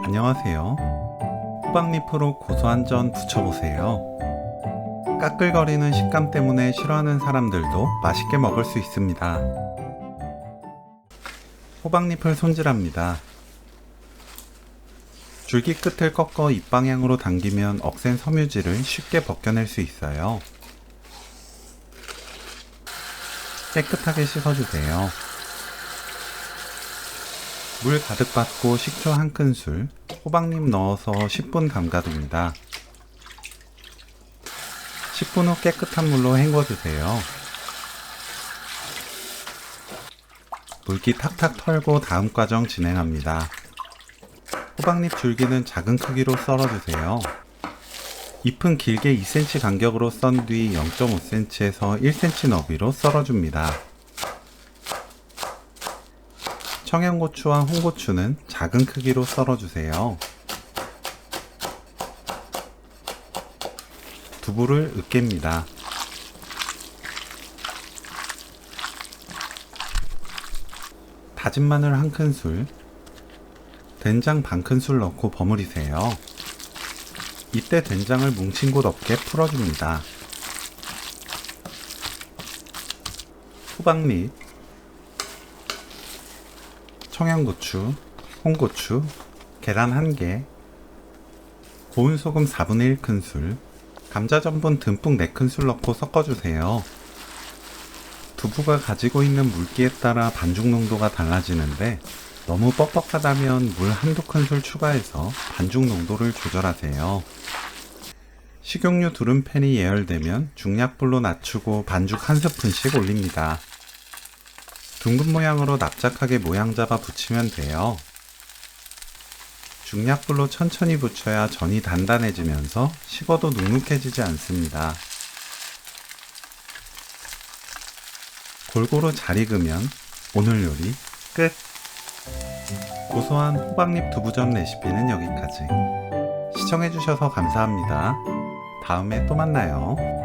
안녕하세요. 호박잎으로 고소한 전 부쳐보세요. 까끌거리는 식감 때문에 싫어하는 사람들도 맛있게 먹을 수 있습니다. 호박잎을 손질합니다. 줄기 끝을 꺾어 입방향으로 당기면 억센 섬유질을 쉽게 벗겨낼 수 있어요. 깨끗하게 씻어주세요. 물 가득 받고 식초 1큰술, 호박잎 넣어서 10분 담가둡니다. 10분 후 깨끗한 물로 헹궈주세요. 물기 탁탁 털고 다음 과정 진행합니다. 호박잎 줄기는 작은 크기로 썰어주세요. 잎은 길게 2cm 간격으로 썬 뒤 0.5cm에서 1cm 너비로 썰어줍니다. 청양고추와 홍고추는 작은 크기로 썰어주세요. 두부를 으깹니다. 다진 마늘 1큰술, 된장 반큰술 넣고 버무리세요. 이때 된장을 뭉친 곳 없게 풀어줍니다. 호박잎, 청양고추, 홍고추, 계란 1개, 고운 소금 4분의 1큰술, 감자 전분 듬뿍 4큰술 넣고 섞어주세요. 두부가 가지고 있는 물기에 따라 반죽 농도가 달라지는데 너무 뻑뻑하다면 물 1~2큰술 추가해서 반죽 농도를 조절하세요. 식용유 두른팬이 예열되면 중약불로 낮추고 반죽 1스푼씩 올립니다. 둥근 모양으로 납작하게 모양 잡아 붙이면 돼요. 중약불로 천천히 붙여야 전이 단단해지면서 식어도 눅눅해지지 않습니다. 골고루 잘 익으면 오늘 요리 끝! 고소한 호박잎 두부전 레시피는 여기까지. 시청해주셔서 감사합니다. 다음에 또 만나요.